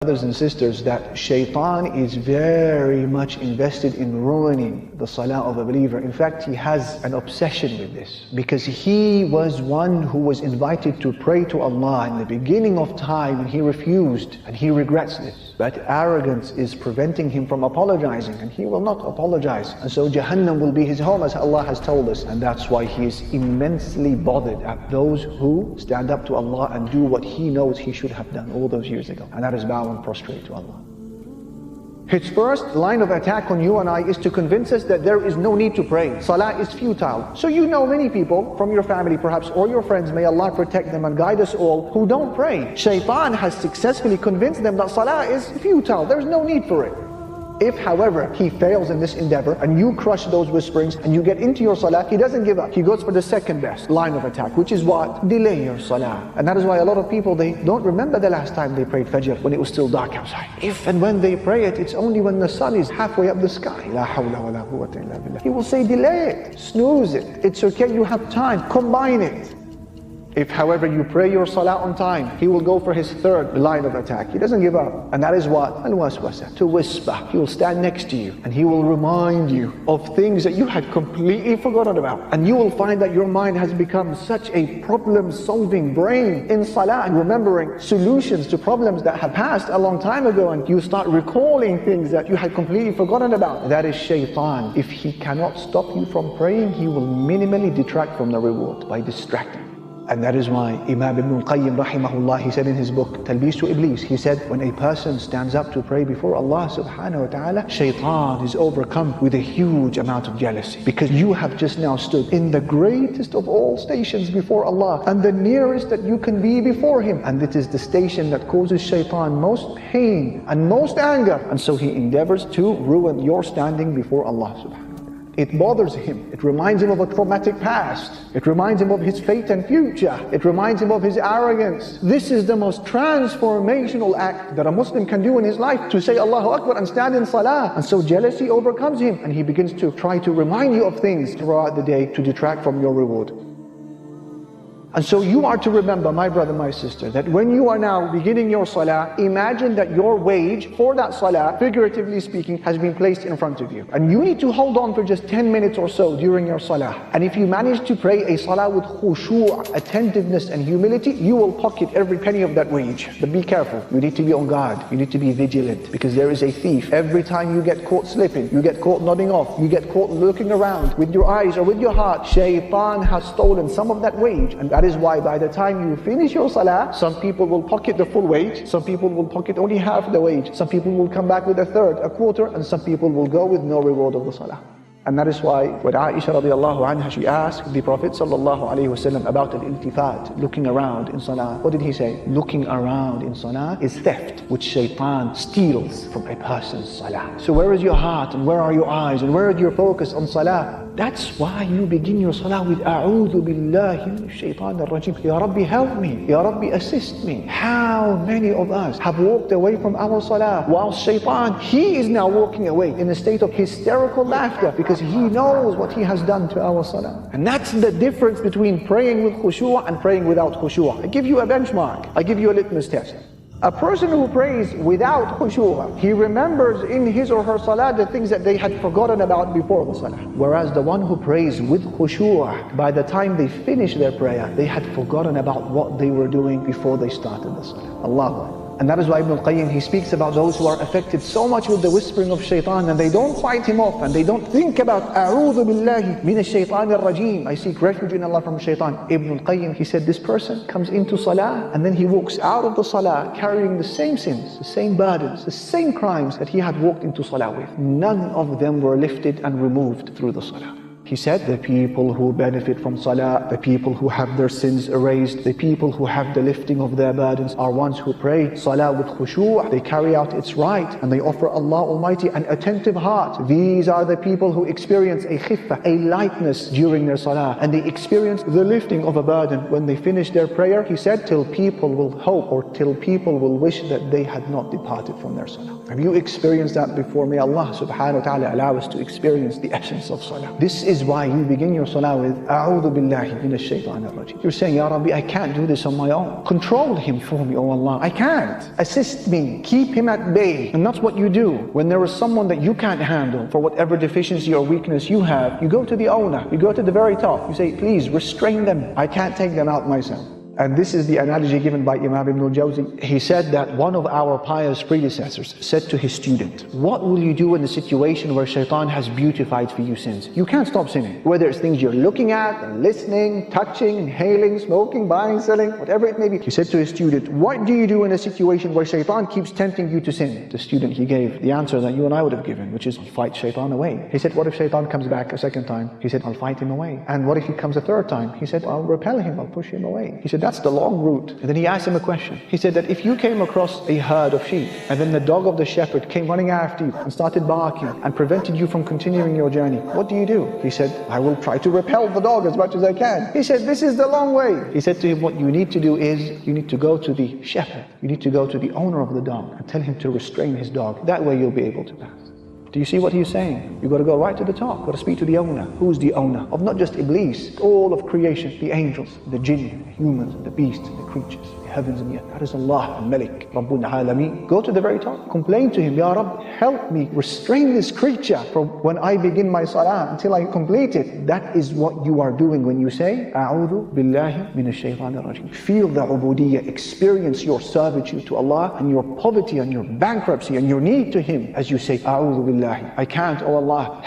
Brothers and sisters, that shaytan is very much invested in ruining the salah of a believer. In fact, he has an obsession with this, because he was one who was invited to pray to Allah in the beginning of time, and he refused, and he regrets this. But arrogance is preventing him from apologizing, and he will not apologize. And so Jahannam will be his home, as Allah has told us. And that's why he is immensely bothered at those who stand up to Allah and do what he knows he should have done all those years ago. And that is bow and prostrate to Allah. His first line of attack on you and I is to convince us that there is no need to pray. Salah is futile. So you know many people from your family perhaps, or your friends, may Allah protect them and guide us all, who don't pray. Shaytan has successfully convinced them that salah is futile. There's no need for it. If, however, he fails in this endeavor and you crush those whisperings and you get into your salah, he doesn't give up. He goes for the second best line of attack, which is what? Delay your salah. And that is why a lot of people, they don't remember the last time they prayed Fajr when it was still dark outside. If and when they pray it, it's only when the sun is halfway up the sky. La hawla wa la quwwata illa billah. He will say delay it, snooze it. It's okay, you have time, combine it. If, however, you pray your salah on time, he will go for his third line of attack. He doesn't give up. And that is what? Al-waswasa, to whisper. He will stand next to you and he will remind you of things that you had completely forgotten about. And you will find that your mind has become such a problem-solving brain in salah, and remembering solutions to problems that have passed a long time ago, and you start recalling things that you had completely forgotten about. That is shaytan. If he cannot stop you from praying, he will minimally detract from the reward by distracting. And that is why Imam Ibn al-Qayyim rahimahullah, he said in his book Talbis to Iblis, he said, when a person stands up to pray before Allah subhanahu wa ta'ala, shaytan is overcome with a huge amount of jealousy, because you have just now stood in the greatest of all stations before Allah, and the nearest that you can be before him, and it is the station that causes shaytan most pain and most anger, and so he endeavors to ruin your standing before Allah subhanahu wa ta'ala. It bothers him. It reminds him of a traumatic past. It reminds him of his fate and future. It reminds him of his arrogance. This is the most transformational act that a Muslim can do in his life, to say Allahu Akbar and stand in salah. And so jealousy overcomes him, and he begins to try to remind you of things throughout the day to detract from your reward. And so you are to remember, my brother, my sister, that when you are now beginning your salah, imagine that your wage for that salah, figuratively speaking, has been placed in front of you. And you need to hold on for just 10 minutes or so during your salah. And if you manage to pray a salah with khushu', attentiveness and humility, you will pocket every penny of that wage. But be careful, you need to be on guard, you need to be vigilant, because there is a thief. Every time you get caught slipping, you get caught nodding off, you get caught looking around with your eyes or with your heart, shaytan has stolen some of that wage. And that is why by the time you finish your salah, some people will pocket the full wage, some people will pocket only half the wage, some people will come back with a third, a quarter, and some people will go with no reward of the salah. And that is why when Aisha radiallahu anha, she asked the Prophet sallallahu alayhi wasallam about al-iltifat, looking around in salah. What did he say? Looking around in salah is theft, which shaytan steals from a person's salah. So where is your heart, and where are your eyes, and where is your focus on salah? That's why you begin your salah with A'udhu billahi minash shaytanir rajim. Ya Rabbi, help me. Ya Rabbi, assist me. How many of us have walked away from our salah, while shaytan, he is now walking away in a state of hysterical laughter, because he knows what he has done to our salah. And that's the difference between praying with khushu' and praying without khushu'. I give you a benchmark. I give you a litmus test. A person who prays without khushu', he remembers in his or her salah the things that they had forgotten about before the salah. Whereas the one who prays with khushu', by the time they finish their prayer, they had forgotten about what they were doing before they started the salah. Allahu Akbar. And that is why Ibn al-Qayyim, he speaks about those who are affected so much with the whispering of shaytan, and they don't fight him off, and they don't think about A'udhu billahi minash shaytanir rajim, I seek refuge in Allah from shaytan. Ibn al-Qayyim, he said, this person comes into salah, and then he walks out of the salah carrying the same sins, the same burdens, the same crimes that he had walked into salah with. None of them were lifted and removed through the salah. He said, the people who benefit from salah, the people who have their sins erased, the people who have the lifting of their burdens are ones who pray salah with khushu', they carry out its right, and they offer Allah Almighty an attentive heart. These are the people who experience a khiffah, a lightness during their salah, and they experience the lifting of a burden when they finish their prayer. He said, till people will hope, or till people will wish that they had not departed from their salah. Have you experienced that before? May Allah subhanahu wa ta'ala allow us to experience the essence of salah. This is is why you begin your salah with A'udhu billahi minash shaytanir rajim. You're saying, Ya Rabbi, I can't do this on my own. Control him for me, oh Allah. I can't. Assist me. Keep him at bay. And that's what you do. When there is someone that you can't handle for whatever deficiency or weakness you have, you go to the owner. You go to the very top. You say, please restrain them. I can't take them out myself. And this is the analogy given by Imam Ibn al-Jawzi. He said that one of our pious predecessors said to his student, what will you do in the situation where shaitan has beautified for you sins? You can't stop sinning. Whether it's things you're looking at, and listening, touching, inhaling, smoking, buying, selling, whatever it may be. He said to his student, what do you do in a situation where shaitan keeps tempting you to sin? The student, he gave the answer that you and I would have given, which is fight shaitan away. He said, what if shaitan comes back a second time? He said, I'll fight him away. And what if he comes a third time? He said, I'll repel him, I'll push him away. He said, that's the long route. And then he asked him a question. He said that if you came across a herd of sheep and then the dog of the shepherd came running after you and started barking and prevented you from continuing your journey, what do? He said, I will try to repel the dog as much as I can. He said, this is the long way. He said to him, what you need to do is you need to go to the shepherd. You need to go to the owner of the dog and tell him to restrain his dog. That way you'll be able to pass. Do you see what he's saying? You've got to go right to the top. You've got to speak to the owner. Who's the owner? Of not just Iblis, all of creation, the angels, the jinn, the humans, the beasts, the creatures, the heavens and the earth. That is Allah, al-Malik, Rabbul Alameen. Go to the very top. Complain to him, Ya Rabb, help me restrain this creature from when I begin my salah until I complete it. That is what you are doing when you say, A'udhu billahi minash shaytanir rajim. Feel the ubudiyyah, experience your servitude to Allah and your poverty and your bankruptcy and your need to Him as you say, A'udhu billahi. I can't, oh Allah, help